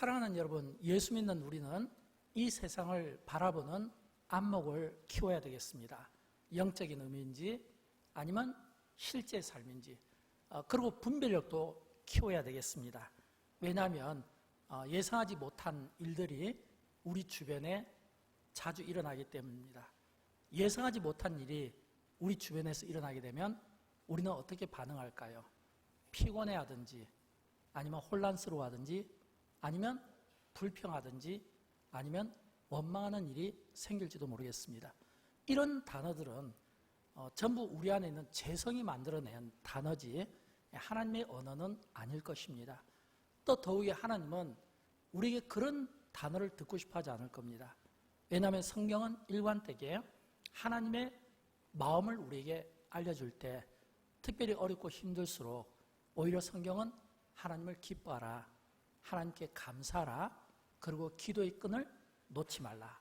사랑하는 여러분, 예수 믿는 우리는 이 세상을 바라보는 안목을 키워야 되겠습니다. 영적인 의미인지 아니면 실제 삶인지, 그리고 분별력도 키워야 되겠습니다. 왜냐하면 예상하지 못한 일들이 우리 주변에 자주 일어나기 때문입니다. 예상하지 못한 일이 우리 주변에서 일어나게 되면 우리는 어떻게 반응할까요? 피곤해하든지 아니면 혼란스러워하든지 아니면 불평하든지 아니면 원망하는 일이 생길지도 모르겠습니다. 이런 단어들은 전부 우리 안에 있는 재성이 만들어낸 단어지 하나님의 언어는 아닐 것입니다. 또 더욱이 하나님은 우리에게 그런 단어를 듣고 싶어 하지 않을 겁니다. 왜냐하면 성경은 일관되게 하나님의 마음을 우리에게 알려줄 때 특별히 어렵고 힘들수록 오히려 성경은 하나님을 기뻐하라, 하나님께 감사하라, 그리고 기도의 끈을 놓지 말라.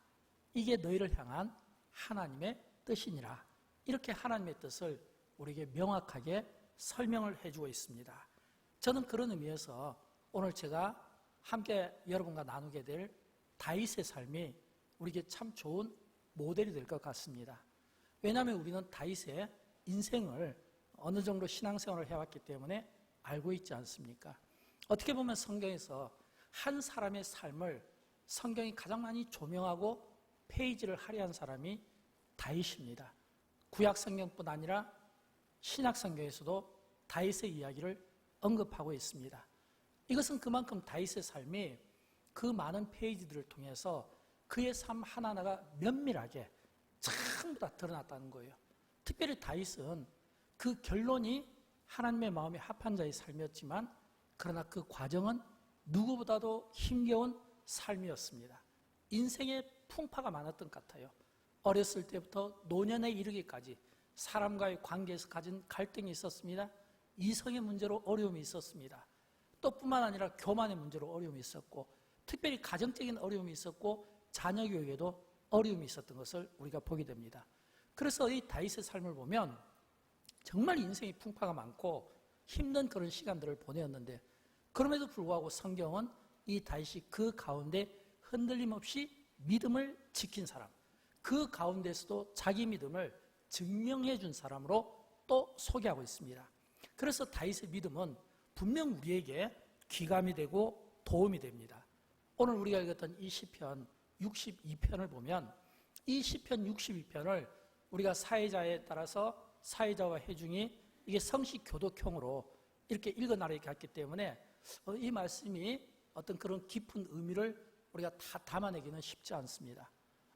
이게 너희를 향한 하나님의 뜻이니라. 이렇게 하나님의 뜻을 우리에게 명확하게 설명을 해주고 있습니다. 저는 그런 의미에서 오늘 제가 함께 여러분과 나누게 될 다윗의 삶이 우리에게 참 좋은 모델이 될 것 같습니다. 왜냐하면 우리는 다윗의 인생을 어느 정도 신앙생활을 해왔기 때문에 알고 있지 않습니까? 어떻게 보면 성경에서 한 사람의 삶을 성경이 가장 많이 조명하고 페이지를 할애한 사람이 다윗입니다. 구약 성경뿐 아니라 신약 성경에서도 다윗의 이야기를 언급하고 있습니다. 이것은 그만큼 다윗의 삶이 그 많은 페이지들을 통해서 그의 삶 하나하나가 면밀하게 전부 다 드러났다는 거예요. 특별히 다윗은 그 결론이 하나님의 마음에 합한 자의 삶이었지만 그러나 그 과정은 누구보다도 힘겨운 삶이었습니다. 인생에 풍파가 많았던 것 같아요. 어렸을 때부터 노년에 이르기까지 사람과의 관계에서 가진 갈등이 있었습니다. 이성의 문제로 어려움이 있었습니다. 또 뿐만 아니라 교만의 문제로 어려움이 있었고 특별히 가정적인 어려움이 있었고 자녀 교육에도 어려움이 있었던 것을 우리가 보게 됩니다. 그래서 이 다윗의 삶을 보면 정말 인생의 풍파가 많고 힘든 그런 시간들을 보내었는데 그럼에도 불구하고 성경은 이 다윗이 그 가운데 흔들림 없이 믿음을 지킨 사람, 그 가운데서도 자기 믿음을 증명해 준 사람으로 또 소개하고 있습니다. 그래서 다윗의 믿음은 분명 우리에게 귀감이 되고 도움이 됩니다. 오늘 우리가 읽었던 이 시편 62편을 보면 이 시편 62편을 우리가 사회자에 따라서 사회자와 회중이 이게 성식 교독형으로 이렇게 읽어나가게 했기 때문에 이 말씀이 어떤 그런 깊은 의미를 우리가 다 담아내기는 쉽지 않습니다.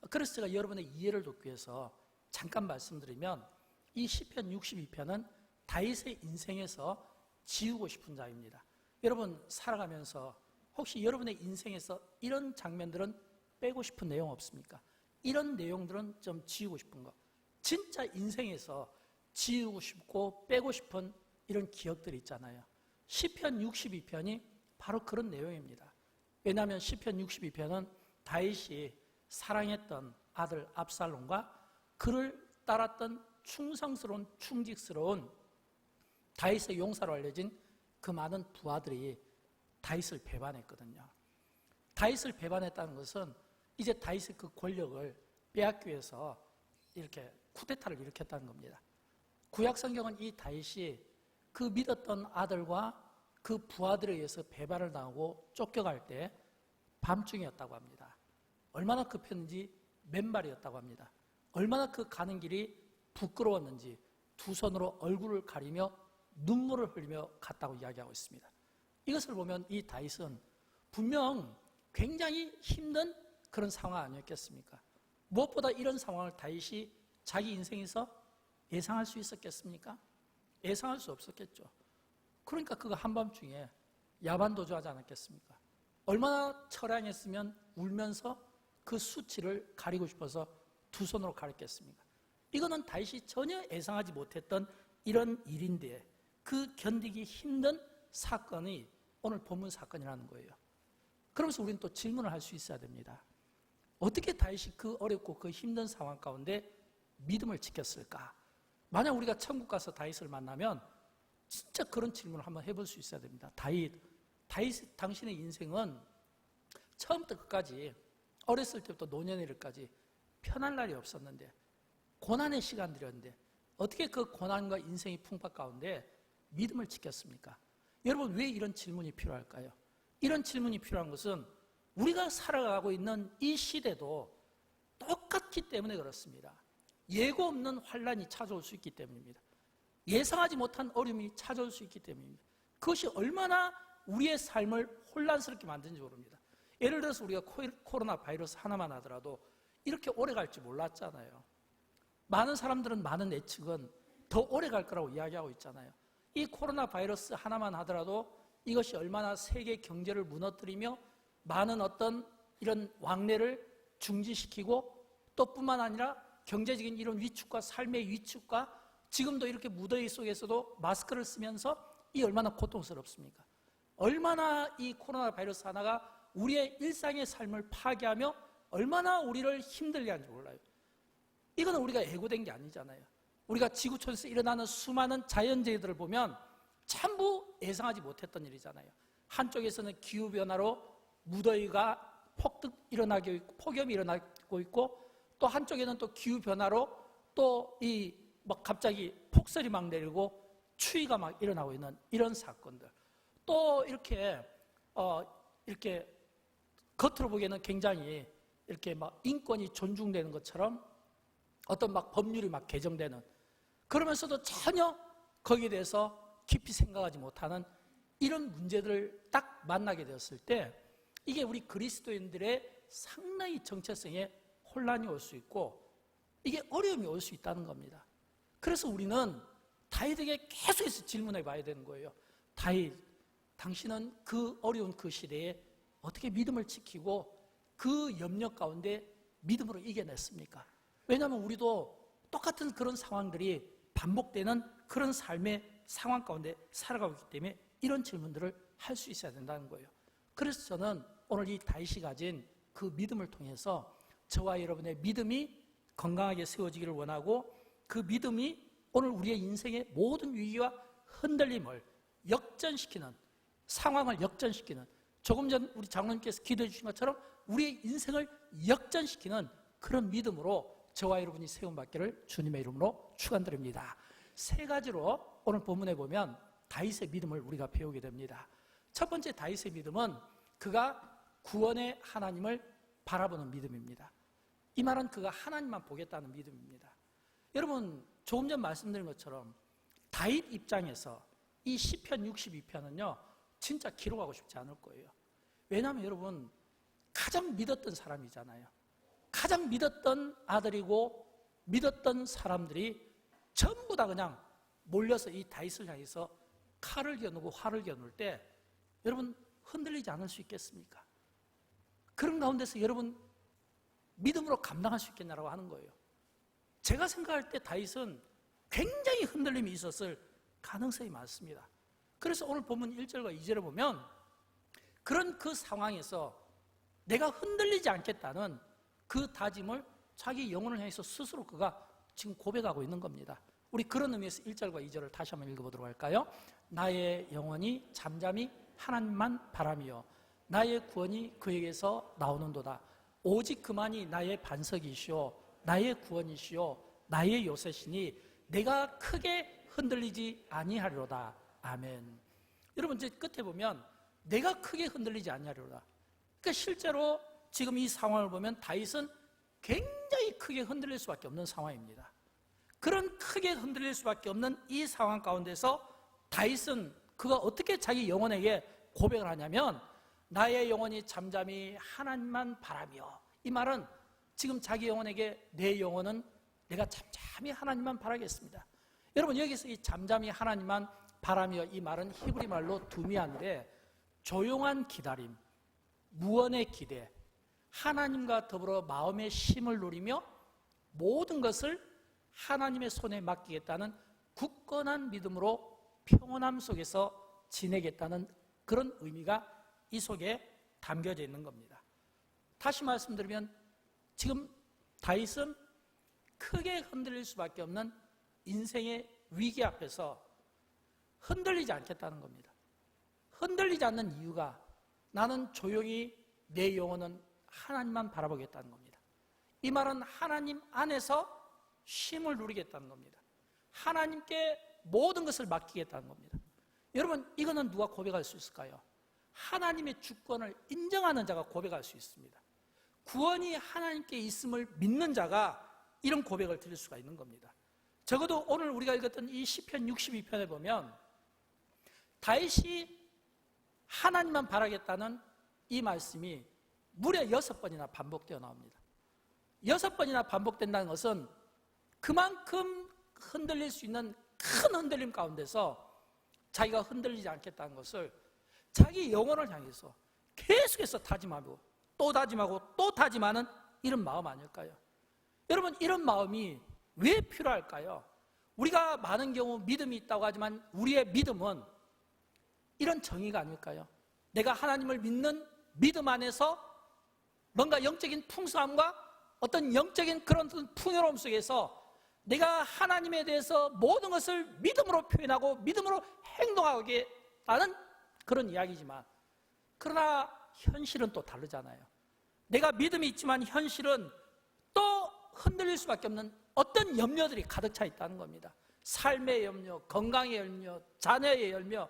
그래서 제가 여러분의 이해를 돕기 위해서 잠깐 말씀드리면 이 시편 62편은 다윗의 인생에서 지우고 싶은 자입니다. 여러분 살아가면서 혹시 여러분의 인생에서 이런 장면들은 빼고 싶은 내용 없습니까? 이런 내용들은 좀 지우고 싶은 거. 진짜 인생에서 지우고 싶고 빼고 싶은 이런 기억들이 있잖아요. 시편 62편이 바로 그런 내용입니다. 왜냐하면 시편 62편은 다윗이 사랑했던 아들 압살롬과 그를 따랐던 충성스러운 충직스러운 다윗의 용사로 알려진 그 많은 부하들이 다윗을 배반했거든요. 다윗을 배반했다는 것은 이제 다윗의 그 권력을 빼앗기 위해서 이렇게 쿠데타를 일으켰다는 겁니다. 구약 성경은 이 다윗이 그 믿었던 아들과 그 부하들에 의해서 배반을 당하고 쫓겨갈 때 밤중이었다고 합니다. 얼마나 급했는지 맨발이었다고 합니다. 얼마나 그 가는 길이 부끄러웠는지 두 손으로 얼굴을 가리며 눈물을 흘리며 갔다고 이야기하고 있습니다. 이것을 보면 이 다윗은 분명 굉장히 힘든 그런 상황 아니었겠습니까? 무엇보다 이런 상황을 다윗이 자기 인생에서 예상할 수 있었겠습니까? 예상할 수 없었겠죠. 그러니까 그가 한밤중에 야반도주하지 않았겠습니까? 얼마나 처량했으면 울면서 그 수치를 가리고 싶어서 두 손으로 가렸겠습니까? 이거는 다윗이 전혀 예상하지 못했던 이런 일인데 그 견디기 힘든 사건이 오늘 본문 사건이라는 거예요. 그러면서 우리는 또 질문을 할 수 있어야 됩니다. 어떻게 다윗이 그 어렵고 그 힘든 상황 가운데 믿음을 지켰을까? 만약 우리가 천국 가서 다윗을 만나면 진짜 그런 질문을 한번 해볼 수 있어야 됩니다. 다윗 당신의 인생은 처음부터 끝까지 어렸을 때부터 노년일까지 편할 날이 없었는데 고난의 시간들이었는데 어떻게 그 고난과 인생의 풍파 가운데 믿음을 지켰습니까? 여러분 왜 이런 질문이 필요할까요? 이런 질문이 필요한 것은 우리가 살아가고 있는 이 시대도 똑같기 때문에 그렇습니다. 예고 없는 환란이 찾아올 수 있기 때문입니다. 예상하지 못한 어려움이 찾아올 수 있기 때문입니다. 그것이 얼마나 우리의 삶을 혼란스럽게 만드는지 모릅니다. 예를 들어서 우리가 코로나 바이러스 하나만 하더라도 이렇게 오래 갈 줄 몰랐잖아요. 많은 사람들은 많은 예측은 더 오래 갈 거라고 이야기하고 있잖아요. 이 코로나 바이러스 하나만 하더라도 이것이 얼마나 세계 경제를 무너뜨리며 많은 어떤 이런 왕래를 중지시키고 또 뿐만 아니라 경제적인 이런 위축과 삶의 위축과 지금도 이렇게 무더위 속에서도 마스크를 쓰면서 이 얼마나 고통스럽습니까? 얼마나 이 코로나 바이러스 하나가 우리의 일상의 삶을 파괴하며 얼마나 우리를 힘들게 하는지 몰라요. 이거는 우리가 예고된 게 아니잖아요. 우리가 지구촌에서 일어나는 수많은 자연재해들을 보면 전부 예상하지 못했던 일이잖아요. 한쪽에서는 기후변화로 무더위가 폭등 일어나고 있고 폭염이 일어나고 있고 또 한쪽에는 또 기후변화로 또 이 막 갑자기 폭설이 막 내리고 추위가 막 일어나고 있는 이런 사건들. 또 이렇게 겉으로 보기에는 굉장히 이렇게 막 인권이 존중되는 것처럼 어떤 막 법률이 막 개정되는 그러면서도 전혀 거기에 대해서 깊이 생각하지 못하는 이런 문제들을 딱 만나게 되었을 때 이게 우리 그리스도인들의 상당히 정체성에 혼란이 올 수 있고 이게 어려움이 올 수 있다는 겁니다. 그래서 우리는 다윗에게 계속해서 질문해 봐야 되는 거예요. 다윗, 당신은 그 어려운 그 시대에 어떻게 믿음을 지키고 그 염려 가운데 믿음으로 이겨냈습니까? 왜냐하면 우리도 똑같은 그런 상황들이 반복되는 그런 삶의 상황 가운데 살아가고 있기 때문에 이런 질문들을 할 수 있어야 된다는 거예요. 그래서 저는 오늘 이 다윗이 가진 그 믿음을 통해서 저와 여러분의 믿음이 건강하게 세워지기를 원하고 그 믿음이 오늘 우리의 인생의 모든 위기와 흔들림을 역전시키는 상황을 역전시키는 조금 전 우리 장로님께서 기도해 주신 것처럼 우리의 인생을 역전시키는 그런 믿음으로 저와 여러분이 세움받기를 주님의 이름으로 축원드립니다. 세 가지로 오늘 본문에 보면 다윗의 믿음을 우리가 배우게 됩니다. 첫 번째 다윗의 믿음은 그가 구원의 하나님을 바라보는 믿음입니다. 이 말은 그가 하나님만 보겠다는 믿음입니다. 여러분 조금 전 말씀드린 것처럼 다윗 입장에서 이 시편 62편은요 진짜 기록하고 싶지 않을 거예요. 왜냐하면 여러분 가장 믿었던 사람이잖아요. 가장 믿었던 아들이고 믿었던 사람들이 전부 다 그냥 몰려서 이 다윗을 향해서 칼을 겨누고 활을 겨눌 때 여러분 흔들리지 않을 수 있겠습니까? 그런 가운데서 여러분 믿음으로 감당할 수 있겠냐라고 하는 거예요. 제가 생각할 때 다윗은 굉장히 흔들림이 있었을 가능성이 많습니다. 그래서 오늘 본문 1절과 2절을 보면 그런 그 상황에서 내가 흔들리지 않겠다는 그 다짐을 자기 영혼을 향해서 스스로 그가 지금 고백하고 있는 겁니다. 우리 그런 의미에서 1절과 2절을 다시 한번 읽어보도록 할까요? 나의 영혼이 잠잠히 하나님만 바라며 나의 구원이 그에게서 나오는도다. 오직 그만이 나의 반석이시오 나의 구원이시오 나의 요새시니 내가 크게 흔들리지 아니하리로다. 아멘. 여러분 이제 끝에 보면 내가 크게 흔들리지 아니하리로다. 그러니까 실제로 지금 이 상황을 보면 다윗은 굉장히 크게 흔들릴 수밖에 없는 상황입니다. 그런 크게 흔들릴 수밖에 없는 이 상황 가운데서 다윗은 그가 어떻게 자기 영혼에게 고백을 하냐면 나의 영혼이 잠잠히 하나님만 바라며, 이 말은 지금 자기 영혼에게 내 영혼은 내가 잠잠히 하나님만 바라겠습니다. 여러분 여기서 이 잠잠히 하나님만 바라며 이 말은 히브리 말로 두미안데 조용한 기다림, 무언의 기대, 하나님과 더불어 마음의 쉼을 누리며 모든 것을 하나님의 손에 맡기겠다는 굳건한 믿음으로 평온함 속에서 지내겠다는 그런 의미가 이 속에 담겨져 있는 겁니다. 다시 말씀드리면 지금 다윗은 크게 흔들릴 수밖에 없는 인생의 위기 앞에서 흔들리지 않겠다는 겁니다. 흔들리지 않는 이유가 나는 조용히 내 영혼은 하나님만 바라보겠다는 겁니다. 이 말은 하나님 안에서 쉼을 누리겠다는 겁니다. 하나님께 모든 것을 맡기겠다는 겁니다. 여러분, 이거는 누가 고백할 수 있을까요? 하나님의 주권을 인정하는 자가 고백할 수 있습니다. 구원이 하나님께 있음을 믿는 자가 이런 고백을 드릴 수가 있는 겁니다. 적어도 오늘 우리가 읽었던 이 시편 62편에 보면 다윗이 하나님만 바라겠다는 이 말씀이 무려 6번이나 반복되어 나옵니다. 6번이나 반복된다는 것은 그만큼 흔들릴 수 있는 큰 흔들림 가운데서 자기가 흔들리지 않겠다는 것을 자기 영혼을 향해서 계속해서 다짐하고 또 다짐하고 또 다짐하는 이런 마음 아닐까요? 여러분, 이런 마음이 왜 필요할까요? 우리가 많은 경우 믿음이 있다고 하지만 우리의 믿음은 이런 정의가 아닐까요? 내가 하나님을 믿는 믿음 안에서 뭔가 영적인 풍성함과 어떤 영적인 그런 풍요로움 속에서 내가 하나님에 대해서 모든 것을 믿음으로 표현하고 믿음으로 행동하겠다는 그런 이야기지만, 그러나 현실은 또 다르잖아요. 내가 믿음이 있지만 현실은 또 흔들릴 수밖에 없는 어떤 염려들이 가득 차 있다는 겁니다. 삶의 염려, 건강의 염려, 자녀의 염려,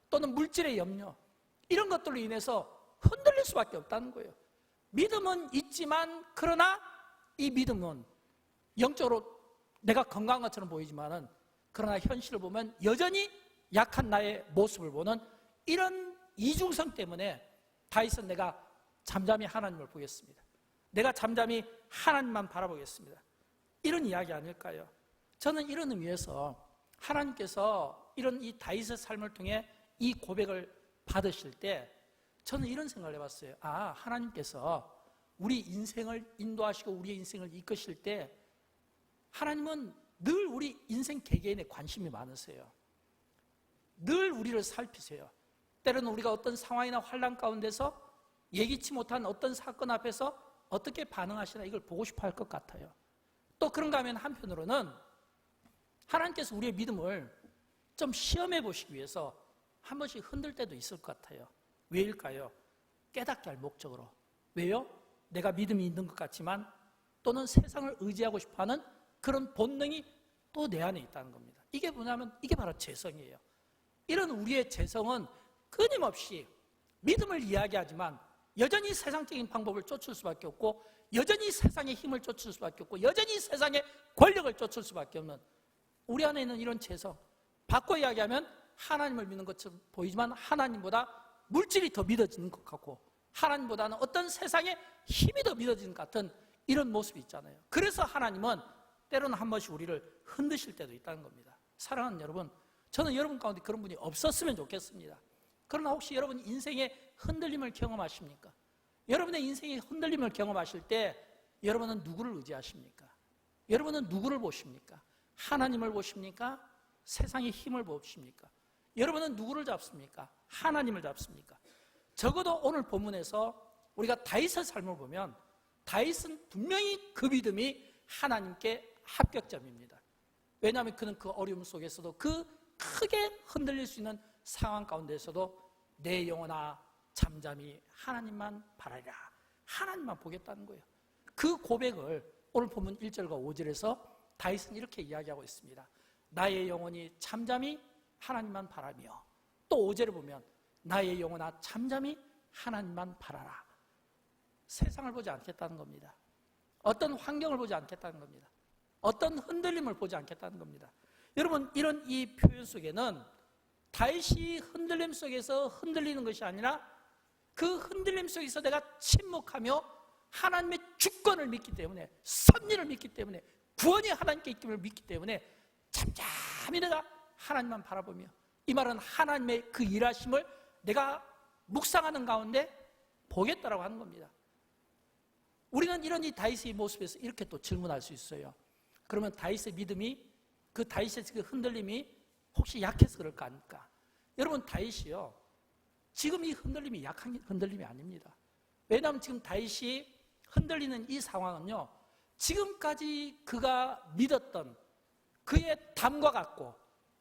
또는 물질의 염려, 이런 것들로 인해서 흔들릴 수밖에 없다는 거예요. 믿음은 있지만, 그러나 이 믿음은 영적으로 내가 건강한 것처럼 보이지만은, 그러나 현실을 보면 여전히 약한 나의 모습을 보는 이런 이중성 때문에 다윗은 내가 잠잠히 하나님을 보겠습니다. 내가 잠잠히 하나님만 바라보겠습니다. 이런 이야기 아닐까요? 저는 이런 의미에서 하나님께서 이런 이 다윗의 삶을 통해 이 고백을 받으실 때 저는 이런 생각을 해봤어요. 아, 하나님께서 우리 인생을 인도하시고 우리의 인생을 이끄실 때 하나님은 늘 우리 인생 개개인에 관심이 많으세요. 늘 우리를 살피세요. 때로는 우리가 어떤 상황이나 환난 가운데서 예기치 못한 어떤 사건 앞에서 어떻게 반응하시나 이걸 보고 싶어 할 것 같아요. 또 그런가 하면 한편으로는 하나님께서 우리의 믿음을 좀 시험해 보시기 위해서 한 번씩 흔들 때도 있을 것 같아요. 왜일까요? 깨닫게 할 목적으로. 왜요? 내가 믿음이 있는 것 같지만 또는 세상을 의지하고 싶어하는 그런 본능이 또 내 안에 있다는 겁니다. 이게 뭐냐면 이게 바로 죄성이에요. 이런 우리의 죄성은 끊임없이 믿음을 이야기하지만 여전히 세상적인 방법을 쫓을 수밖에 없고, 여전히 세상의 힘을 쫓을 수밖에 없고, 여전히 세상의 권력을 쫓을 수밖에 없는 우리 안에 있는 이런 죄성, 바꿔 이야기하면 하나님을 믿는 것처럼 보이지만 하나님보다 물질이 더 믿어지는 것 같고 하나님보다는 어떤 세상의 힘이 더 믿어지는 것 같은 이런 모습이 있잖아요. 그래서 하나님은 때로는 한 번씩 우리를 흔드실 때도 있다는 겁니다. 사랑하는 여러분, 저는 여러분 가운데 그런 분이 없었으면 좋겠습니다. 그러나 혹시 여러분 인생의 흔들림을 경험하십니까? 여러분의 인생의 흔들림을 경험하실 때 여러분은 누구를 의지하십니까? 여러분은 누구를 보십니까? 하나님을 보십니까? 세상의 힘을 보십니까? 여러분은 누구를 잡습니까? 하나님을 잡습니까? 적어도 오늘 본문에서 우리가 다윗의 삶을 보면 다윗은 분명히 그 믿음이 하나님께 합격점입니다. 왜냐하면 그는 그 어려움 속에서도 그 크게 흔들릴 수 있는 상황 가운데서도 내 영혼아 잠잠히 하나님만 바라리라, 하나님만 보겠다는 거예요. 그 고백을 오늘 본문 1절과 5절에서 다윗은 이렇게 이야기하고 있습니다. 나의 영혼이 잠잠히 하나님만 바라며, 또 5절에 보면 나의 영혼아 잠잠히 하나님만 바라라. 세상을 보지 않겠다는 겁니다. 어떤 환경을 보지 않겠다는 겁니다. 어떤 흔들림을 보지 않겠다는 겁니다. 여러분, 이런 이 표현 속에는 다윗이 흔들림 속에서 흔들리는 것이 아니라 그 흔들림 속에서 내가 침묵하며 하나님의 주권을 믿기 때문에, 섭리를 믿기 때문에, 구원이 하나님께 있음을 믿기 때문에 잠잠히 내가 하나님만 바라보며, 이 말은 하나님의 그 일하심을 내가 묵상하는 가운데 보겠다라고 하는 겁니다. 우리는 이런 이 다윗의 모습에서 이렇게 또 질문할 수 있어요. 그러면 다윗의 믿음이, 그 다윗의 그 흔들림이 혹시 약해서 그럴까 아닐까? 여러분, 다윗이요, 지금 이 흔들림이 약한 흔들림이 아닙니다. 왜냐하면 지금 다윗이 흔들리는 이 상황은요, 지금까지 그가 믿었던 그의 담과 같고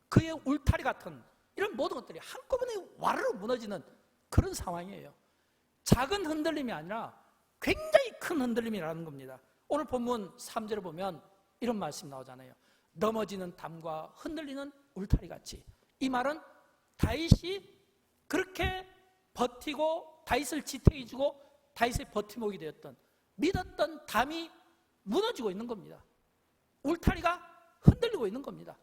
그의 울타리 같은 이런 모든 것들이 한꺼번에 와르르 무너지는 그런 상황이에요. 작은 흔들림이 아니라 굉장히 큰 흔들림이라는 겁니다. 오늘 본문 3절에 보면 이런 말씀 나오잖아요. 넘어지는 담과 흔들리는 울타리같이. 이 말은 다윗이 그렇게 버티고 다윗을 지탱해주고 다윗의 버팀목이 되었던, 믿었던 담이 무너지고 있는 겁니다. 울타리가 흔들리고 있는 겁니다.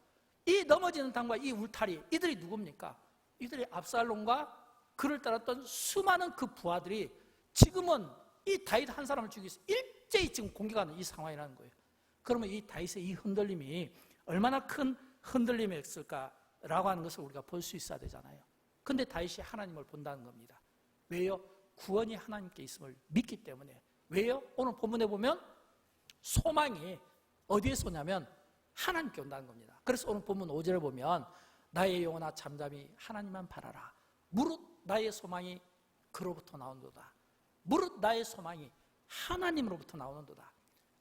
이 넘어지는 담과 이 울타리, 이들이 누굽니까? 이들이 압살롬과 그를 따랐던 수많은 그 부하들이 지금은 이 다윗 한 사람을 죽이기 위해서 일제히 지금 공격하는 이 상황이라는 거예요. 그러면 이 다윗의 이 흔들림이 얼마나 큰 흔들림이었을까라고 하는 것을 우리가 볼 수 있어야 되잖아요. 근데 다윗이 하나님을 본다는 겁니다. 왜요? 구원이 하나님께 있음을 믿기 때문에. 왜요? 오늘 본문에 보면 소망이 어디에서 오냐면 하나님께 온다는 겁니다. 그래서 오늘 본문 5절에 보면 나의 영혼아 잠잠히 하나님만 바라라. 무릇 나의 소망이 그로부터 나온도다. 무릇 나의 소망이 하나님으로부터 나오는도다.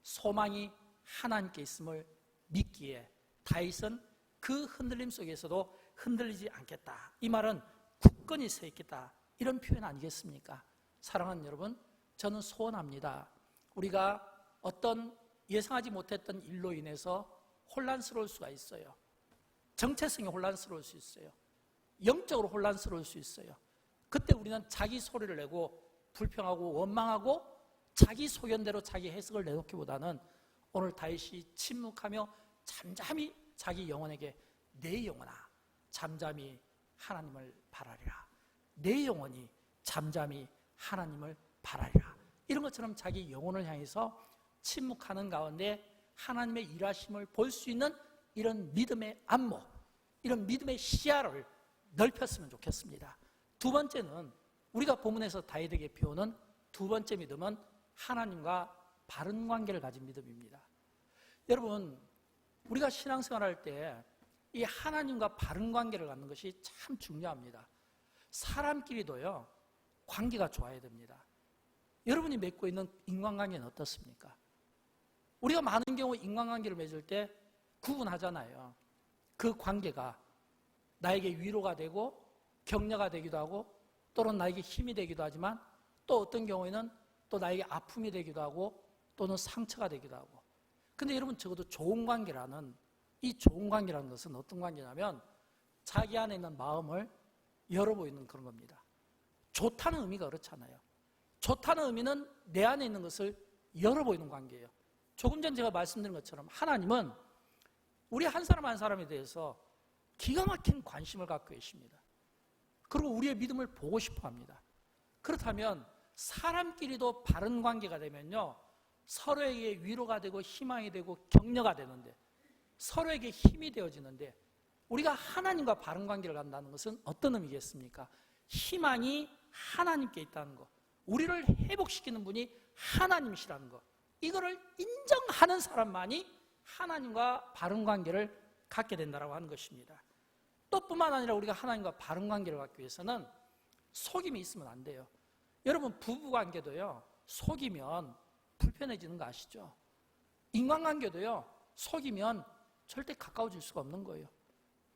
소망이 하나님께 있음을 믿기에 다윗은 그 흔들림 속에서도 흔들리지 않겠다. 이 말은 굳건히 서 있겠다. 이런 표현 아니겠습니까? 사랑하는 여러분, 저는 소원합니다. 우리가 어떤 예상하지 못했던 일로 인해서 혼란스러울 수가 있어요. 정체성이 혼란스러울 수 있어요. 영적으로 혼란스러울 수 있어요. 그때 우리는 자기 소리를 내고 불평하고 원망하고 자기 소견대로 자기 해석을 내놓기보다는 오늘 다윗이 침묵하며 잠잠히 자기 영혼에게 내 영혼아 잠잠히 하나님을 바라리라. 내 영혼이 잠잠히 하나님을 바라리라. 이런 것처럼 자기 영혼을 향해서 침묵하는 가운데 하나님의 일하심을 볼 수 있는 이런 믿음의 안목, 이런 믿음의 시야를 넓혔으면 좋겠습니다. 두 번째는 우리가 본문에서 다윗에게 배우는 두 번째 믿음은 하나님과 바른 관계를 가진 믿음입니다. 여러분, 우리가 신앙생활할 때 이 하나님과 바른 관계를 갖는 것이 참 중요합니다. 사람끼리도요, 관계가 좋아야 됩니다. 여러분이 맺고 있는 인간관계는 어떻습니까? 우리가 많은 경우 인간관계를 맺을 때 구분하잖아요. 그 관계가 나에게 위로가 되고 격려가 되기도 하고 또는 나에게 힘이 되기도 하지만 또 어떤 경우에는 또 나에게 아픔이 되기도 하고 또는 상처가 되기도 하고. 근데 여러분, 적어도 좋은 관계라는, 이 좋은 관계라는 것은 어떤 관계냐면 자기 안에 있는 마음을 열어보이는 그런 겁니다. 좋다는 의미가 그렇잖아요. 좋다는 의미는 내 안에 있는 것을 열어보이는 관계예요. 조금 전 제가 말씀드린 것처럼 하나님은 우리 한 사람 한 사람에 대해서 기가 막힌 관심을 갖고 계십니다. 그리고 우리의 믿음을 보고 싶어 합니다. 그렇다면 사람끼리도 바른 관계가 되면요, 서로에게 위로가 되고 희망이 되고 격려가 되는데, 서로에게 힘이 되어지는데, 우리가 하나님과 바른 관계를 갖는다는 것은 어떤 의미겠습니까? 희망이 하나님께 있다는 것, 우리를 회복시키는 분이 하나님이시라는 것, 이거를 인정하는 사람만이 하나님과 바른 관계를 갖게 된다고 하는 것입니다. 또 뿐만 아니라 우리가 하나님과 바른 관계를 갖기 위해서는 속임이 있으면 안 돼요. 여러분, 부부관계도요, 속이면 불편해지는 거 아시죠? 인간관계도요, 속이면 절대 가까워질 수가 없는 거예요.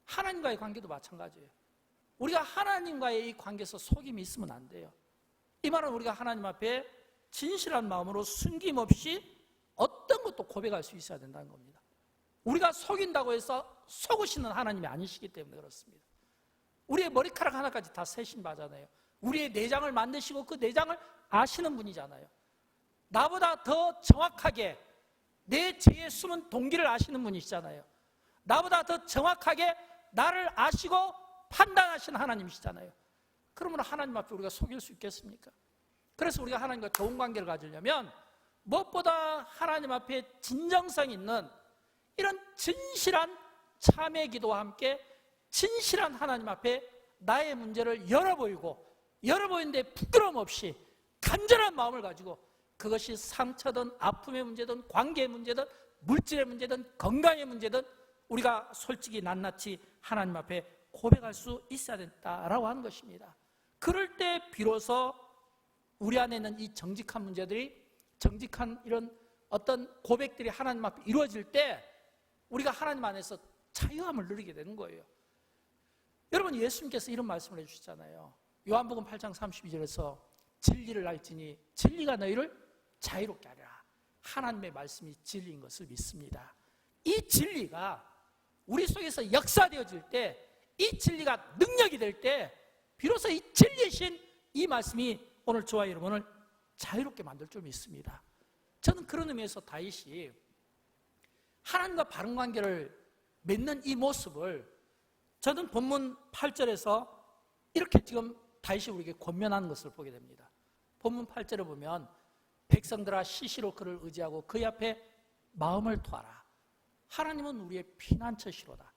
하나님과의 관계도 마찬가지예요. 우리가 하나님과의 이 관계에서 속임이 있으면 안 돼요. 이 말은 우리가 하나님 앞에 진실한 마음으로 숨김없이 어떤 것도 고백할 수 있어야 된다는 겁니다. 우리가 속인다고 해서 속으시는 하나님이 아니시기 때문에 그렇습니다. 우리의 머리카락 하나까지 다 세신 바잖아요. 우리의 내장을 만드시고 그 내장을 아시는 분이잖아요. 나보다 더 정확하게 내 죄의 숨은 동기를 아시는 분이시잖아요. 나보다 더 정확하게 나를 아시고 판단하시는 하나님이시잖아요. 그러면 하나님 앞에 우리가 속일 수 있겠습니까? 그래서 우리가 하나님과 좋은 관계를 가지려면 무엇보다 하나님 앞에 진정성 있는 이런 진실한 참회 기도와 함께 진실한 하나님 앞에 나의 문제를 열어보이는데 부끄러움 없이 간절한 마음을 가지고, 그것이 상처든 아픔의 문제든 관계의 문제든 물질의 문제든 건강의 문제든 우리가 솔직히 낱낱이 하나님 앞에 고백할 수 있어야 된다라고 하는 것입니다. 그럴 때 비로소 우리 안에 있는 이 정직한 문제들이, 정직한 이런 어떤 고백들이 하나님 앞에 이루어질 때 우리가 하나님 안에서 자유함을 누리게 되는 거예요. 여러분, 예수님께서 이런 말씀을 해주시잖아요. 요한복음 8장 32절에서 진리를 알지니 진리가 너희를 자유롭게 하리라. 하나님의 말씀이 진리인 것을 믿습니다. 이 진리가 우리 속에서 역사되어질 때, 이 진리가 능력이 될 때 비로소 이 진리이신 이 말씀이 오늘 저와 여러분을 자유롭게 만들 줄 믿습니다. 저는 그런 의미에서 다윗이 하나님과 바른 관계를 맺는 이 모습을 저는 본문 8절에서 이렇게 지금 다윗이 우리에게 권면하는 것을 보게 됩니다. 본문 8절에 보면 백성들아 시시로 그를 의지하고 그의 앞에 마음을 토하라. 하나님은 우리의 피난처시로다.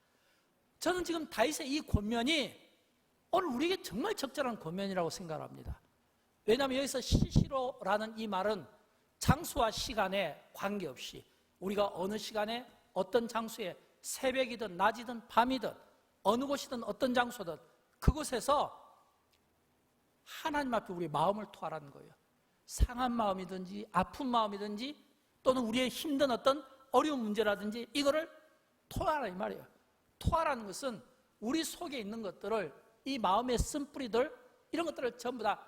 저는 지금 다윗의 이 권면이 오늘 우리에게 정말 적절한 권면이라고 생각합니다. 왜냐하면 여기서 시시로라는 이 말은 장소와 시간에 관계없이 우리가 어느 시간에 어떤 장소에 새벽이든 낮이든 밤이든 어느 곳이든 어떤 장소든 그곳에서 하나님 앞에 우리의 마음을 토하라는 거예요. 상한 마음이든지 아픈 마음이든지 또는 우리의 힘든 어떤 어려운 문제라든지 이거를 토하라 이 말이에요. 토하라는 것은 우리 속에 있는 것들을, 이 마음의 쓴뿌리들 이런 것들을 전부 다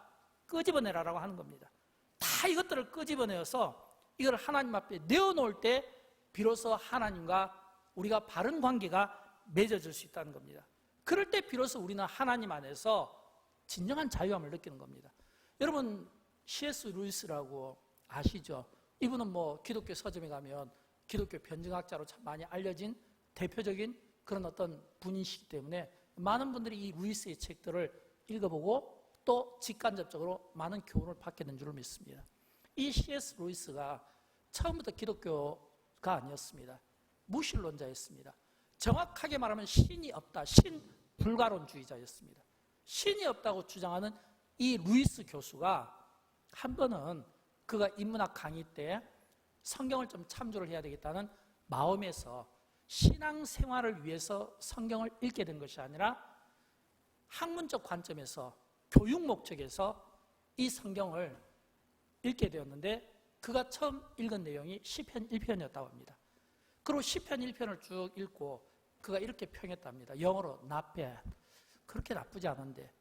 끄집어내라라고 하는 겁니다. 다 이것들을 끄집어내어서 이걸 하나님 앞에 내어놓을 때 비로소 하나님과 우리가 바른 관계가 맺어질 수 있다는 겁니다. 그럴 때 비로소 우리는 하나님 안에서 진정한 자유함을 느끼는 겁니다. 여러분 C.S. 루이스라고 아시죠? 이분은 기독교 서점에 가면 기독교 변증학자로 참 많이 알려진 대표적인 그런 어떤 분이시기 때문에 많은 분들이 이 루이스의 책들을 읽어보고 또 직간접적으로 많은 교훈을 받게 된 줄을 믿습니다. 이 C.S. 루이스가 처음부터 기독교가 아니었습니다. 무신론자였습니다. 정확하게 말하면 신이 없다, 신불가론주의자였습니다. 신이 없다고 주장하는 이 루이스 교수가 한 번은 그가 인문학 강의 때 성경을 좀 참조를 해야 되겠다는 마음에서 신앙생활을 위해서 성경을 읽게 된 것이 아니라 학문적 관점에서 교육 목적에서 이 성경을 읽게 되었는데 그가 처음 읽은 내용이 시편 1편이었다고 합니다. 그리고 시편 1편을 쭉 읽고 그가 이렇게 평했답니다. 영어로 not bad. 그렇게 나쁘지 않은데.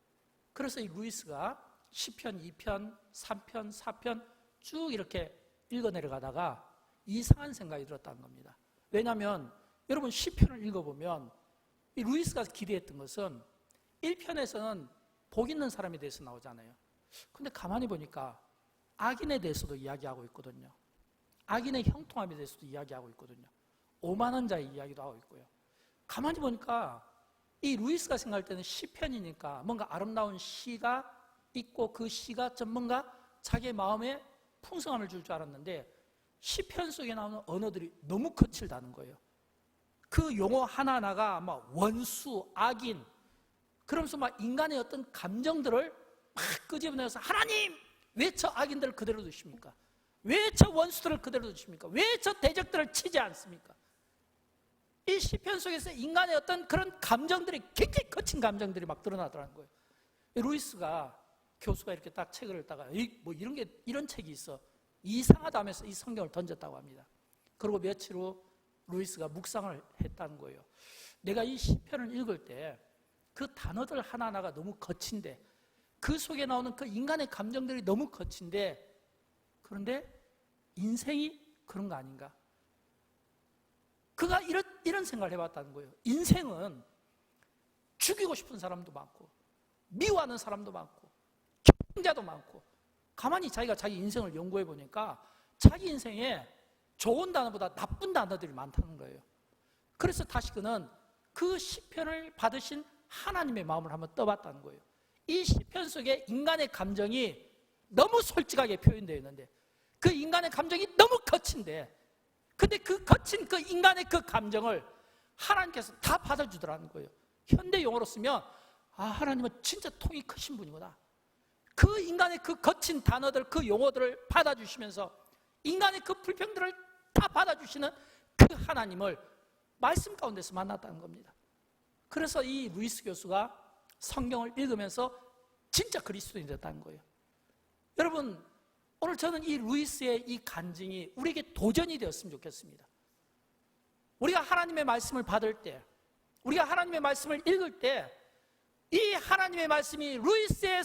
그래서 이 루이스가 시편 2편, 3편, 4편 쭉 이렇게 읽어내려가다가 이상한 생각이 들었다는 겁니다. 왜냐하면 여러분 시편을 읽어보면 이 루이스가 기대했던 것은 1편에서는 복 있는 사람에 대해서 나오잖아요. 근데 가만히 보니까 악인에 대해서도 이야기하고 있거든요. 악인의 형통함에 대해서도 이야기하고 있거든요. 오만한 자의 이야기도 하고 있고요. 가만히 보니까 이 루이스가 생각할 때는 시편이니까 뭔가 아름다운 시가 있고 그 시가 좀 뭔가 자기의 마음에 풍성함을 줄 줄 알았는데 시편 속에 나오는 언어들이 너무 거칠다는 거예요. 그 용어 하나하나가 막 원수, 악인, 그러면서 막 인간의 어떤 감정들을 막 끄집어내서 하나님! 왜 저 악인들을 그대로 두십니까? 왜 저 원수들을 그대로 두십니까? 왜 저 대적들을 치지 않습니까? 이 시편 속에서 인간의 어떤 그런 감정들이 굉장히 거친 감정들이 막 드러나더라는 거예요. 루이스가 교수가 이렇게 딱 책을 읽다가 이런 책이 있어 이상하다 하면서 이 성경을 던졌다고 합니다. 그리고 며칠 후 루이스가 묵상을 했다는 거예요. 내가 이 시편을 읽을 때 그 단어들 하나하나가 너무 거친데 그 속에 나오는 그 인간의 감정들이 너무 거친데 그런데 인생이 그런 거 아닌가? 그가 이런 생각을 해봤다는 거예요. 인생은 죽이고 싶은 사람도 많고 미워하는 사람도 많고 경자도 많고 가만히 자기가 자기 인생을 연구해 보니까 자기 인생에 좋은 단어보다 나쁜 단어들이 많다는 거예요. 그래서 다시 그는 그 시편을 받으신 하나님의 마음을 한번 떠봤다는 거예요. 이 시편 속에 인간의 감정이 너무 솔직하게 표현되어 있는데 그 인간의 감정이 너무 거친데 근데 그 거친 그 인간의 그 감정을 하나님께서 다 받아주더라는 거예요. 현대 용어로 쓰면 하나님은 진짜 통이 크신 분이구나. 그 인간의 그 거친 단어들, 그 용어들을 받아주시면서 인간의 그 불평들을 다 받아주시는 그 하나님을 말씀 가운데서 만났다는 겁니다. 그래서 이 루이스 교수가 성경을 읽으면서 진짜 그리스도인이 됐다는 거예요. 여러분 오늘 저는 이 루이스의 이 간증이 우리에게 도전이 되었으면 좋겠습니다. 우리가 하나님의 말씀을 받을 때, 우리가 하나님의 말씀을 읽을 때 이 하나님의 말씀이 루이스의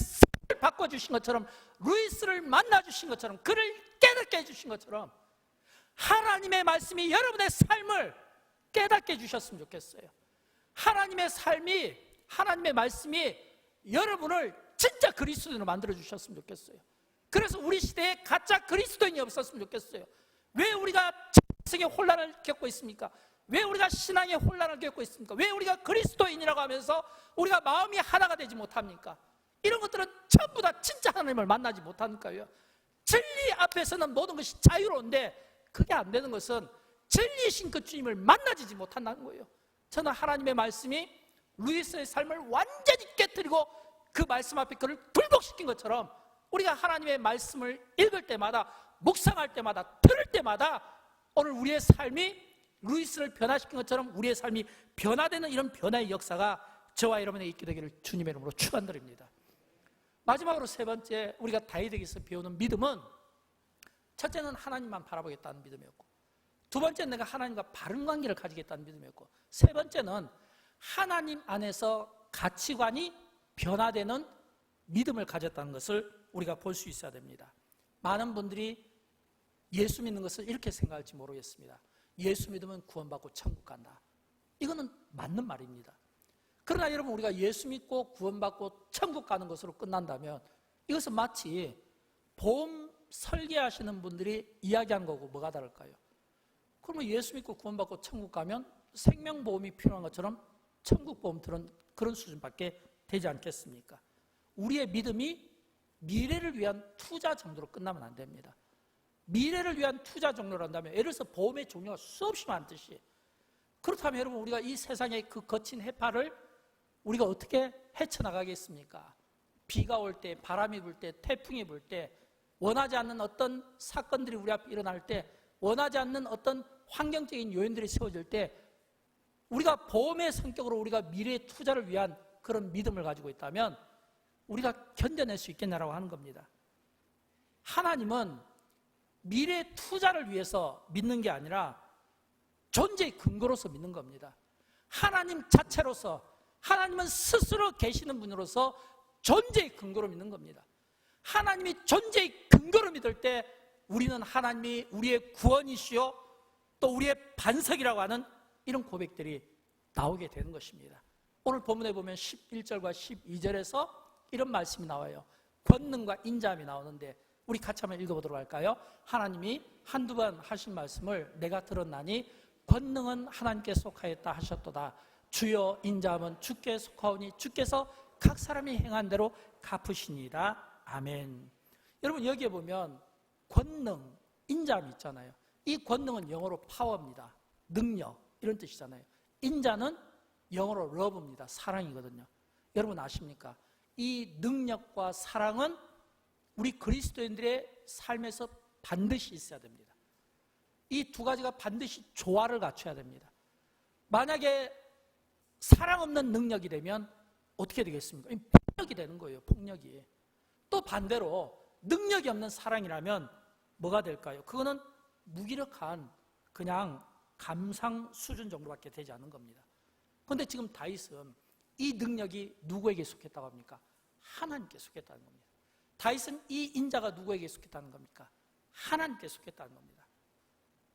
바꿔주신 것처럼, 루이스를 만나주신 것처럼, 그를 깨닫게 해주신 것처럼 하나님의 말씀이 여러분의 삶을 깨닫게 해주셨으면 좋겠어요. 하나님의 삶이, 하나님의 말씀이 여러분을 진짜 그리스도인으로 만들어주셨으면 좋겠어요. 그래서 우리 시대에 가짜 그리스도인이 없었으면 좋겠어요. 왜 우리가 정성의 혼란을 겪고 있습니까? 왜 우리가 신앙의 혼란을 겪고 있습니까? 왜 우리가 그리스도인이라고 하면서 우리가 마음이 하나가 되지 못합니까? 이런 것들은 전부 다 진짜 하나님을 만나지 못하니까요. 진리 앞에서는 모든 것이 자유로운데 그게 안 되는 것은 진리이신 그 주님을 만나지 못한다는 거예요. 저는 하나님의 말씀이 루이스의 삶을 완전히 깨뜨리고 그 말씀 앞에 그를 굴복시킨 것처럼 우리가 하나님의 말씀을 읽을 때마다, 묵상할 때마다, 들을 때마다 오늘 우리의 삶이 루이스를 변화시킨 것처럼 우리의 삶이 변화되는 이런 변화의 역사가 저와 여러분에게 있게 되기를 주님의 이름으로 축원드립니다. 마지막으로 세 번째, 우리가 다윗에게서 배우는 믿음은, 첫째는 하나님만 바라보겠다는 믿음이었고, 두 번째는 내가 하나님과 바른 관계를 가지겠다는 믿음이었고, 세 번째는 하나님 안에서 가치관이 변화되는 믿음을 가졌다는 것을 우리가 볼 수 있어야 됩니다. 많은 분들이 예수 믿는 것을 이렇게 생각할지 모르겠습니다. 예수 믿으면 구원받고 천국 간다. 이거는 맞는 말입니다. 그러나 여러분, 우리가 예수 믿고 구원받고 천국 가는 것으로 끝난다면 이것은 마치 보험 설계하시는 분들이 이야기하는 거고 뭐가 다를까요? 그러면 예수 믿고 구원받고 천국 가면 생명보험이 필요한 것처럼 천국보험 들은 그런 수준밖에 되지 않겠습니까? 우리의 믿음이 미래를 위한 투자 정도로 끝나면 안 됩니다. 미래를 위한 투자 종류로 한다면, 예를 들어서 보험의 종류가 수없이 많듯이, 그렇다면 여러분, 우리가 이 세상의 그 거친 해파를 우리가 어떻게 헤쳐나가겠습니까? 비가 올 때, 바람이 불 때, 태풍이 불 때, 원하지 않는 어떤 사건들이 우리 앞에 일어날 때, 원하지 않는 어떤 환경적인 요인들이 세워질 때, 우리가 보험의 성격으로 우리가 미래의 투자를 위한 그런 믿음을 가지고 있다면 우리가 견뎌낼 수 있겠냐라고 하는 겁니다. 하나님은 미래의 투자를 위해서 믿는 게 아니라 존재의 근거로서 믿는 겁니다. 하나님 자체로서, 하나님은 스스로 계시는 분으로서 존재의 근거로 믿는 겁니다. 하나님이 존재의 근거로 믿을 때 우리는 하나님이 우리의 구원이시요 또 우리의 반석이라고 하는 이런 고백들이 나오게 되는 것입니다. 오늘 본문에 보면 11절과 12절에서 이런 말씀이 나와요. 권능과 인자함이 나오는데 우리 같이 한번 읽어보도록 할까요? 하나님이 한두 번 하신 말씀을 내가 들었나니 권능은 하나님께 속하였다 하셨도다. 주여 인자함은 주께 속하오니 주께서 각 사람이 행한 대로 갚으시니라. 아멘. 여러분, 여기에 보면 권능, 인자함이 있잖아요. 이 권능은 영어로 파워입니다. 능력, 이런 뜻이잖아요. 인자는 영어로 love입니다. 사랑이거든요. 여러분 아십니까? 이 능력과 사랑은 우리 그리스도인들의 삶에서 반드시 있어야 됩니다. 이 두 가지가 반드시 조화를 갖춰야 됩니다. 만약에 사랑 없는 능력이 되면 어떻게 되겠습니까? 폭력이 되는 거예요. 폭력이. 또 반대로 능력이 없는 사랑이라면 뭐가 될까요? 그거는 무기력한 그냥 감상 수준 정도밖에 되지 않는 겁니다. 그런데 지금 다윗은 이 능력이 누구에게 속했다고 합니까? 하나님께 속했다는 겁니다. 다윗은 이 인자가 누구에게 속했다는 겁니까? 하나님께 속했다는 겁니다.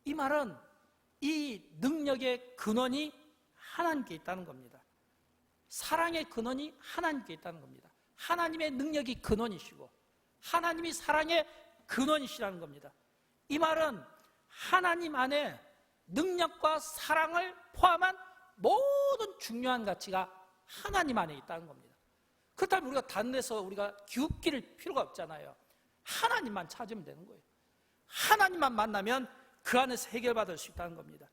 이 말은 이 능력의 근원이 하나님께 있다는 겁니다. 사랑의 근원이 하나님께 있다는 겁니다. 하나님의 능력이 근원이시고 하나님이 사랑의 근원이시라는 겁니다. 이 말은 하나님 안에 능력과 사랑을 포함한 모든 중요한 가치가 하나님 안에 있다는 겁니다. 그렇다면 우리가 다른 데서 우리가 기웃기를 필요가 없잖아요. 하나님만 찾으면 되는 거예요. 하나님만 만나면 그 안에서 해결받을 수 있다는 겁니다.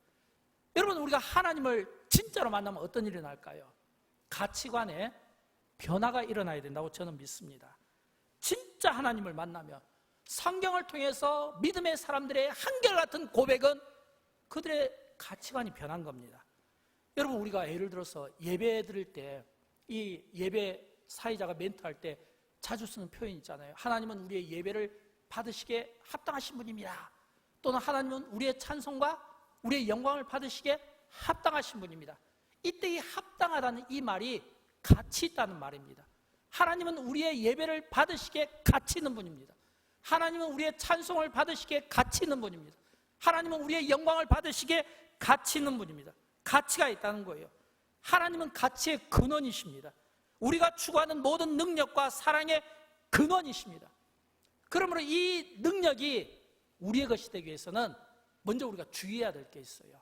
여러분, 우리가 하나님을 진짜로 만나면 어떤 일이 날까요? 가치관에 변화가 일어나야 된다고 저는 믿습니다. 진짜 하나님을 만나면 성경을 통해서 믿음의 사람들의 한결같은 고백은 그들의 가치관이 변한 겁니다. 여러분, 우리가 예를 들어서 예배 드릴 때 이 예배 사회자가 멘트할 때 자주 쓰는 표현이 있잖아요. 하나님은 우리의 예배를 받으시기에 합당하신 분입니다. 또는 하나님은 우리의 찬송과 우리의 영광을 받으시기에 합당하신 분입니다. 이때 이 합당하다는 이 말이 가치 있다는 말입니다. 하나님은 우리의 예배를 받으시기에 가치 있는 분입니다. 하나님은 우리의 찬송을 받으시기에 가치 있는 분입니다. 하나님은 우리의 영광을 받으시기에 가치 있는 분입니다. 가치가 있다는 거예요. 하나님은 가치의 근원이십니다. 우리가 추구하는 모든 능력과 사랑의 근원이십니다. 그러므로 이 능력이 우리의 것이 되기 위해서는 먼저 우리가 주의해야 될 게 있어요.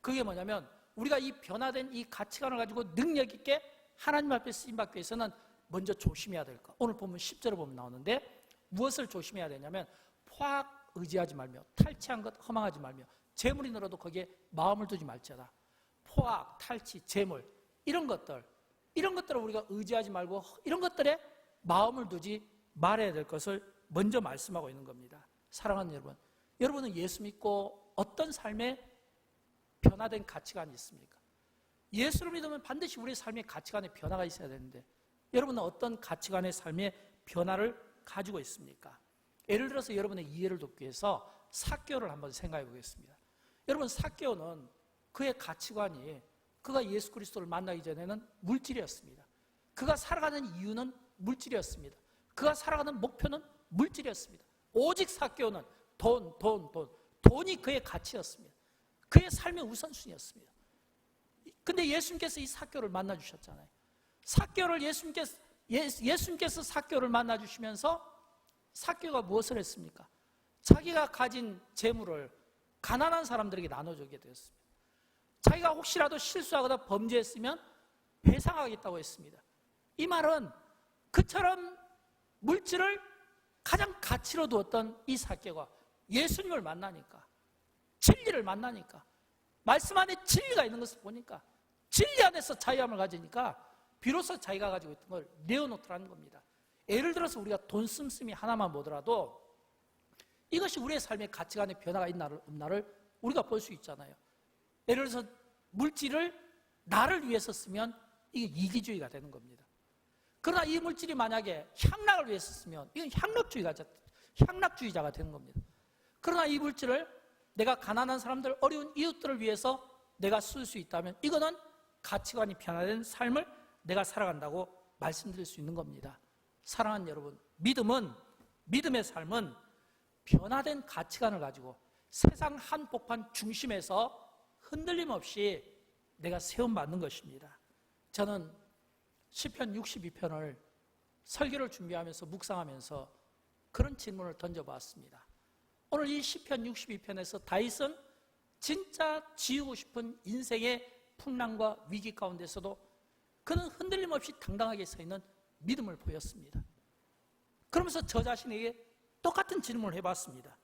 그게 뭐냐면 우리가 이 변화된 이 가치관을 가지고 능력 있게 하나님 앞에 쓰임받기 위해서는 먼저 조심해야 될 것. 오늘 보면 10절을 보면 나오는데 무엇을 조심해야 되냐면 포악 의지하지 말며 탈취한 것 허망하지 말며 재물이 늘어도 거기에 마음을 두지 말지어다. 포악, 탈취, 재물 이런 것들을 우리가 의지하지 말고 이런 것들에 마음을 두지 말아야 될 것을 먼저 말씀하고 있는 겁니다. 사랑하는 여러분, 여러분은 예수 믿고 어떤 삶에 변화된 가치관이 있습니까? 예수를 믿으면 반드시 우리의 삶의 가치관에 변화가 있어야 되는데 여러분은 어떤 가치관의 삶의 변화를 가지고 있습니까? 예를 들어서 여러분의 이해를 돕기 위해서 삭개오를 한번 생각해 보겠습니다. 여러분, 삭개오는 그의 가치관이 그가 예수 그리스도를 만나기 전에는 물질이었습니다. 그가 살아가는 이유는 물질이었습니다. 그가 살아가는 목표는 물질이었습니다. 오직 삭개오는 돈이 그의 가치였습니다. 그의 삶의 우선순위였습니다. 근데 예수님께서 이 삭개오를 만나 주셨잖아요. 예수님께서 삭개오를 만나 주시면서 삭개오가 무엇을 했습니까? 자기가 가진 재물을 가난한 사람들에게 나눠주게 되었습니다. 자기가 혹시라도 실수하거나 범죄했으면 배상하겠다고 했습니다. 이 말은 그처럼 물질을 가장 가치로 두었던 이 삭개오가 예수님을 만나니까, 진리를 만나니까, 말씀 안에 진리가 있는 것을 보니까, 진리 안에서 자유함을 가지니까 비로소 자기가 가지고 있던 걸 내어놓더라는 겁니다. 예를 들어서 우리가 돈 씀씀이 하나만 보더라도 이것이 우리의 삶의 가치관의 변화가 있나를 없나를 우리가 볼 수 있잖아요. 예를 들어서 물질을 나를 위해서 쓰면 이게 이기주의가 되는 겁니다. 그러나 이 물질이 만약에 향락을 위해서 쓰면 이건 향락주의자가 되는 겁니다. 그러나 이 물질을 내가 가난한 사람들, 어려운 이웃들을 위해서 내가 쓸 수 있다면 이거는 가치관이 변화된 삶을 내가 살아간다고 말씀드릴 수 있는 겁니다. 사랑하는 여러분, 믿음의 삶은 변화된 가치관을 가지고 세상 한복판 중심에서 흔들림 없이 내가 세움받는 것입니다. 저는 시편 62편을 설교를 준비하면서 묵상하면서 그런 질문을 던져봤습니다. 오늘 이 시편 62편에서 다윗은 진짜 지우고 싶은 인생의 풍랑과 위기 가운데서도 그는 흔들림 없이 당당하게 서 있는 믿음을 보였습니다. 그러면서 저 자신에게 똑같은 질문을 해봤습니다.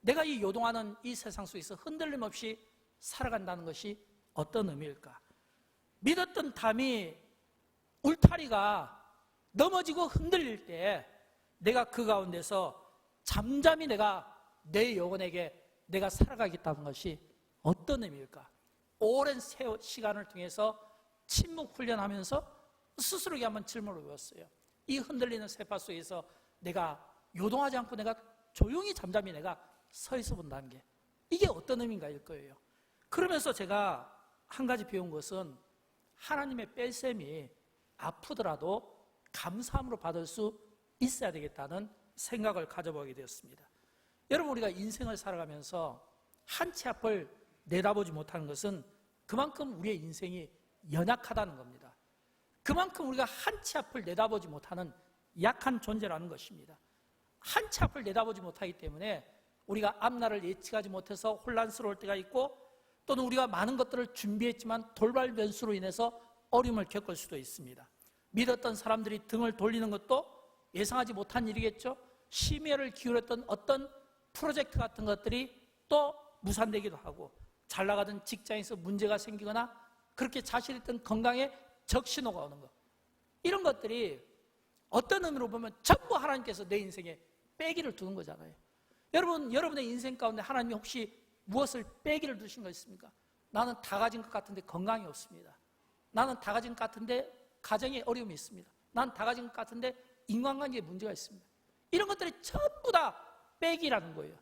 내가 이 요동하는 이 세상 속에서 흔들림 없이 살아간다는 것이 어떤 의미일까? 믿었던 담이 울타리가 넘어지고 흔들릴 때 내가 그 가운데서 잠잠히 내가 내 영혼에게 내가 살아가겠다는 것이 어떤 의미일까? 오랜 시간을 통해서 침묵 훈련하면서 스스로에게 한번 질문을 외웠어요. 이 흔들리는 세파 속에서 내가 요동하지 않고 내가 조용히 잠잠히 내가 서 있어 본다는 게 이게 어떤 의미인가일 거예요. 그러면서 제가 한 가지 배운 것은 하나님의 뺄셈이 아프더라도 감사함으로 받을 수 있어야 되겠다는 생각을 가져보게 되었습니다. 여러분, 우리가 인생을 살아가면서 한 치 앞을 내다보지 못하는 것은 그만큼 우리의 인생이 연약하다는 겁니다. 그만큼 우리가 한 치 앞을 내다보지 못하는 약한 존재라는 것입니다. 한 치 앞을 내다보지 못하기 때문에 우리가 앞날을 예측하지 못해서 혼란스러울 때가 있고 또는 우리가 많은 것들을 준비했지만 돌발 변수로 인해서 어려움을 겪을 수도 있습니다. 믿었던 사람들이 등을 돌리는 것도 예상하지 못한 일이겠죠. 심혈을 기울였던 어떤 프로젝트 같은 것들이 또 무산되기도 하고 잘 나가던 직장에서 문제가 생기거나 그렇게 자신있던 건강에 적신호가 오는 것, 이런 것들이 어떤 의미로 보면 전부 하나님께서 내 인생에 빼기를 두는 거잖아요. 여러분의 인생 가운데 하나님이 혹시 무엇을 빼기를 두신 거 있습니까? 나는 다 가진 것 같은데 건강이 없습니다. 나는 다 가진 것 같은데 가정에 어려움이 있습니다. 나는 다 가진 것 같은데 인간관계에 문제가 있습니다. 이런 것들이 전부 다 빼기라는 거예요.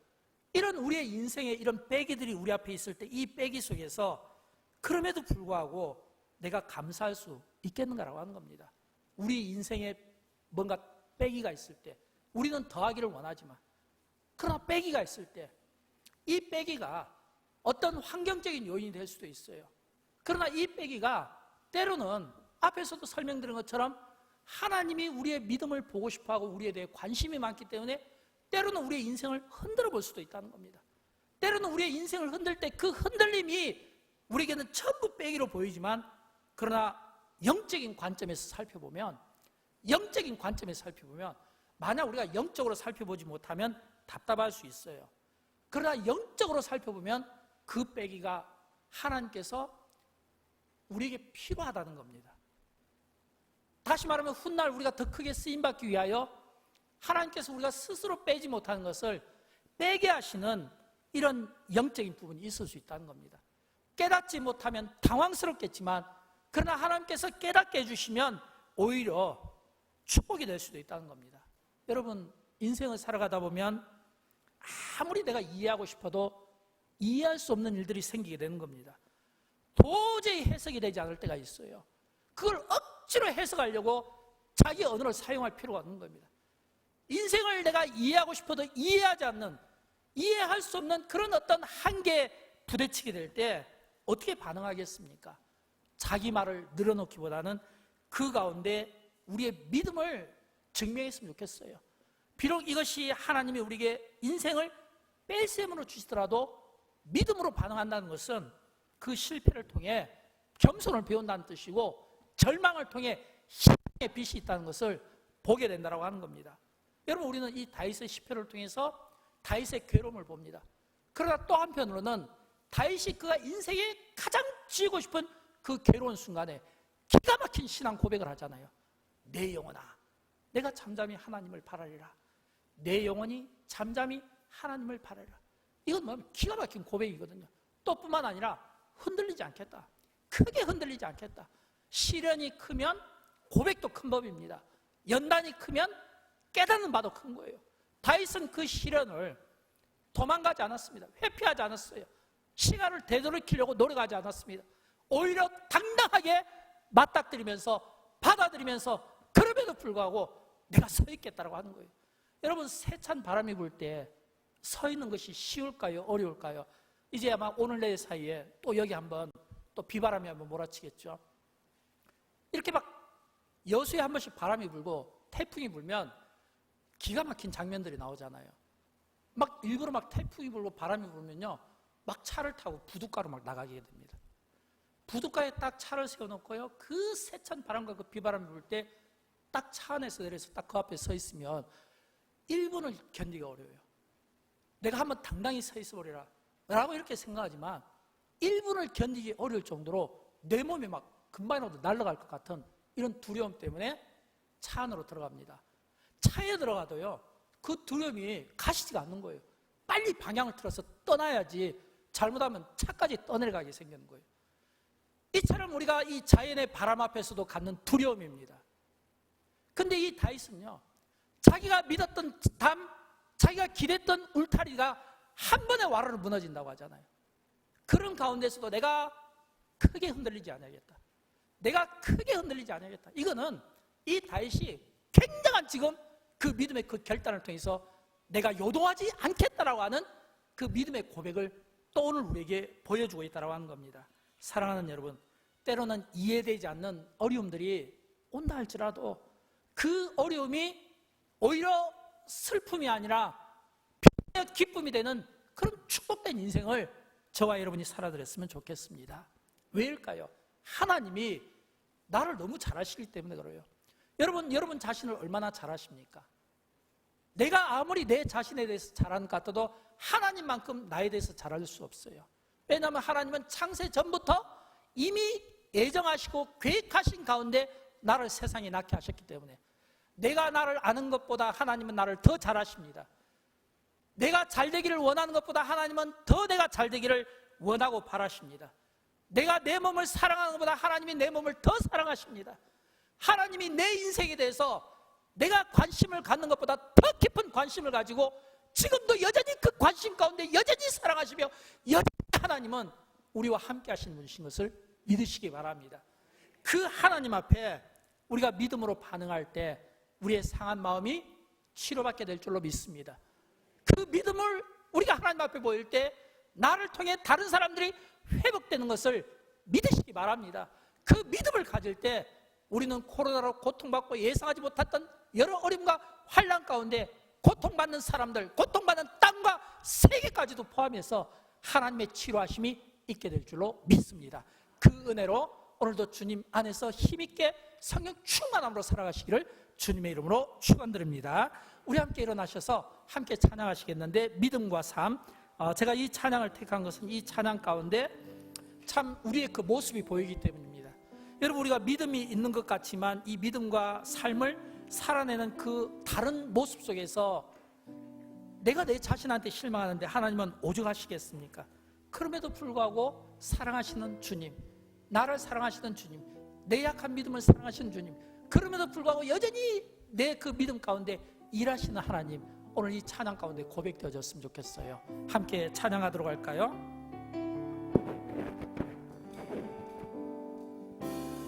이런 우리의 인생에 이런 빼기들이 우리 앞에 있을 때 이 빼기 속에서 그럼에도 불구하고 내가 감사할 수 있겠는가라고 하는 겁니다. 우리 인생의 뭔가 빼기가 있을 때, 우리는 더하기를 원하지만, 그러나 빼기가 있을 때 이 빼기가 어떤 환경적인 요인이 될 수도 있어요. 그러나 이 빼기가 때로는 앞에서도 설명드린 것처럼 하나님이 우리의 믿음을 보고 싶어하고 우리에 대해 관심이 많기 때문에 때로는 우리의 인생을 흔들어 볼 수도 있다는 겁니다. 때로는 우리의 인생을 흔들 때 그 흔들림이 우리에게는 전부 빼기로 보이지만, 그러나 영적인 관점에서 살펴보면 만약 우리가 영적으로 살펴보지 못하면 답답할 수 있어요. 그러나 영적으로 살펴보면 그 빼기가 하나님께서 우리에게 필요하다는 겁니다. 다시 말하면 훗날 우리가 더 크게 쓰임받기 위하여 하나님께서 우리가 스스로 빼지 못하는 것을 빼게 하시는 이런 영적인 부분이 있을 수 있다는 겁니다. 깨닫지 못하면 당황스럽겠지만, 그러나 하나님께서 깨닫게 해주시면 오히려 축복이 될 수도 있다는 겁니다. 여러분, 인생을 살아가다 보면 아무리 내가 이해하고 싶어도 이해할 수 없는 일들이 생기게 되는 겁니다. 도저히 해석이 되지 않을 때가 있어요. 그걸 억지로 해석하려고 자기 언어를 사용할 필요가 없는 겁니다. 인생을 내가 이해하고 싶어도 이해하지 않는, 이해할 수 없는 그런 어떤 한계에 부딪히게 될 때 어떻게 반응하겠습니까? 자기 말을 늘어놓기보다는 그 가운데 우리의 믿음을 증명했으면 좋겠어요. 비록 이것이 하나님이 우리에게 인생을 뺄셈으로 주시더라도 믿음으로 반응한다는 것은 그 실패를 통해 겸손을 배운다는 뜻이고, 절망을 통해 희망의 빛이 있다는 것을 보게 된다고 하는 겁니다. 여러분, 우리는 이 다윗의 시편을 통해서 다윗의 괴로움을 봅니다. 그러나 또 한편으로는 다윗이 그가 인생에 가장 지고 싶은 그 괴로운 순간에 기가 막힌 신앙 고백을 하잖아요. 내 영혼아, 내가 잠잠히 하나님을 바라리라. 내 영혼이 잠잠히 하나님을 바라리라. 이건 뭐 기가 막힌 고백이거든요. 또 뿐만 아니라 흔들리지 않겠다, 크게 흔들리지 않겠다. 시련이 크면 고백도 큰 법입니다. 연단이 크면 깨닫는 바도 큰 거예요. 다윗은 그 시련을 도망가지 않았습니다. 회피하지 않았어요. 시간을 되돌이키려고 노력하지 않았습니다. 오히려 당당하게 맞닥뜨리면서 받아들이면서, 그럼에도 불구하고 내가 서 있겠다라고 하는 거예요. 여러분, 세찬 바람이 불 때 서 있는 것이 쉬울까요? 어려울까요? 이제 아마 오늘 내일 사이에 또 여기 한번 또 비바람이 한번 몰아치겠죠. 이렇게 막 여수에 한 번씩 바람이 불고 태풍이 불면 기가 막힌 장면들이 나오잖아요. 막 일부러 막 태풍이 불고 바람이 불면요, 막 차를 타고 부둣가로 막 나가게 됩니다. 부둣가에 딱 차를 세워놓고요, 그 세찬 바람과 그 비바람이 불 때 딱 차 안에서 내려서 딱 그 앞에 서 있으면 1분을 견디기가 어려워요. 내가 한번 당당히 서 있어버리라 라고 이렇게 생각하지만 1분을 견디기 어려울 정도로 내 몸이 막 금방이라도 날아갈 것 같은 이런 두려움 때문에 차 안으로 들어갑니다. 차에 들어가도요, 그 두려움이 가시지가 않는 거예요. 빨리 방향을 틀어서 떠나야지 잘못하면 차까지 떠내려가게 생기는 거예요. 이처럼 우리가 이 자연의 바람 앞에서도 갖는 두려움입니다. 근데 이 다윗은요, 자기가 믿었던 담, 자기가 기댔던 울타리가 한 번에 와르르 무너진다고 하잖아요. 그런 가운데서도 내가 크게 흔들리지 않아야겠다, 내가 크게 흔들리지 않아야겠다. 이거는 이 다윗이 굉장한 지금 그 믿음의 그 결단을 통해서 내가 요동하지 않겠다라고 하는 그 믿음의 고백을 또 오늘 우리에게 보여주고 있다고 하는 겁니다. 사랑하는 여러분, 때로는 이해되지 않는 어려움들이 온다 할지라도 그 어려움이 오히려 슬픔이 아니라 기쁨이 되는 그런 축복된 인생을 저와 여러분이 살아드렸으면 좋겠습니다. 왜일까요? 하나님이 나를 너무 잘 아시기 때문에 그래요. 여러분 자신을 얼마나 잘 아십니까? 내가 아무리 내 자신에 대해서 잘하는 것 같아도 하나님만큼 나에 대해서 잘 알 수 없어요. 왜냐하면 하나님은 창세 전부터 이미 예정하시고 계획하신 가운데 나를 세상에 낳게 하셨기 때문에, 내가 나를 아는 것보다 하나님은 나를 더 잘 아십니다. 내가 잘 되기를 원하는 것보다 하나님은 더 내가 잘 되기를 원하고 바라십니다. 내가 내 몸을 사랑하는 것보다 하나님이 내 몸을 더 사랑하십니다. 하나님이 내 인생에 대해서 내가 관심을 갖는 것보다 더 깊은 관심을 가지고 지금도 여전히 그 관심 가운데 여전히 사랑하시며 여전히 하나님은 우리와 함께 하시는 분이신 것을 믿으시기 바랍니다. 그 하나님 앞에 우리가 믿음으로 반응할 때 우리의 상한 마음이 치료받게 될 줄로 믿습니다. 그 믿음을 우리가 하나님 앞에 보일 때 나를 통해 다른 사람들이 회복되는 것을 믿으시기 바랍니다. 그 믿음을 가질 때 우리는 코로나로 고통받고 예상하지 못했던 여러 어려움과 환난 가운데 고통받는 사람들, 고통받는 땅과 세계까지도 포함해서 하나님의 치료하심이 있게 될 줄로 믿습니다. 그 은혜로 오늘도 주님 안에서 힘있게 성령 충만함으로 살아가시기를 주님의 이름으로 축원드립니다. 우리 함께 일어나셔서 함께 찬양하시겠는데, 믿음과 삶. 제가 이 찬양을 택한 것은 이 찬양 가운데 참 우리의 그 모습이 보이기 때문입니다. 여러분, 우리가 믿음이 있는 것 같지만 이 믿음과 삶을 살아내는 그 다른 모습 속에서 내가 내 자신한테 실망하는데 하나님은 오죽하시겠습니까? 그럼에도 불구하고 사랑하시는 주님, 나를 사랑하시는 주님, 내 약한 믿음을 사랑하시는 주님, 그럼에도 불구하고 여전히 내 그 믿음 가운데 일하시는 하나님, 오늘 이 찬양 가운데 고백되어졌으면 좋겠어요. 함께 찬양하도록 할까요?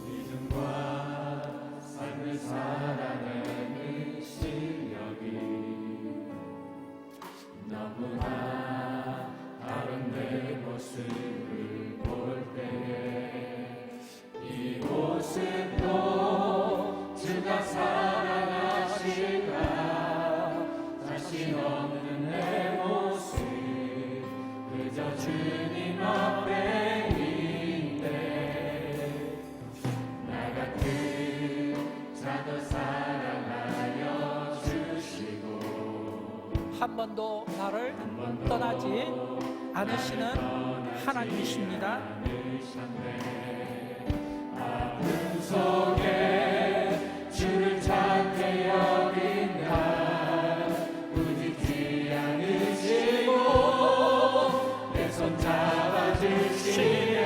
믿음과 삶을 살아내는 실력이 너무나 다른 내 모습을 볼 때에 이 모습도 주가 사랑하실까, 자신 없는 내 모습 그저 주님 앞에인데 나 같은 자도 사랑하여 주시고 한 번도 나를 떠나지 않으시는 하나님이십니다. 아픔 속에 주를 찾게 여긴 나 부딪지 않으시고 내 손 잡아주시네.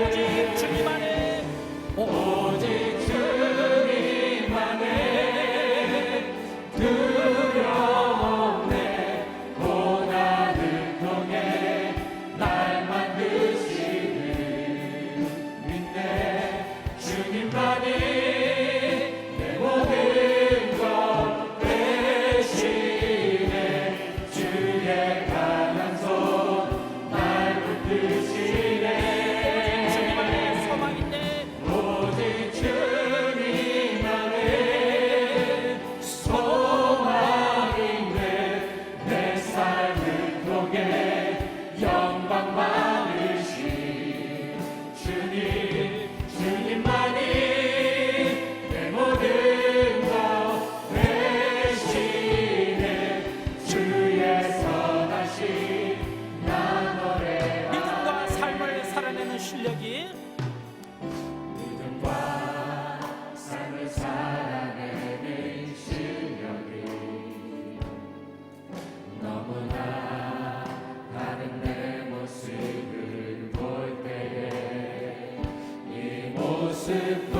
오직 주님 안에, 오직 주님 안에 두려움 없네. 고난을 통해 날 만드시는 믿네. 주님만이 내 모든 것 되시네. 주의 강한 손 날 붙드시네. 주님 안에 소망인데, 오직 주님 안에 소망인데 내 삶을 통해 영광 받으신 주님만이 내 모든 것 되시네. 주의 선하심 나 노래하리. 믿음과 삶을 살아내는 실력이 믿음과 삶을 살아내는 실력이 너무나 다른 내 모습을 볼 때에 이 모습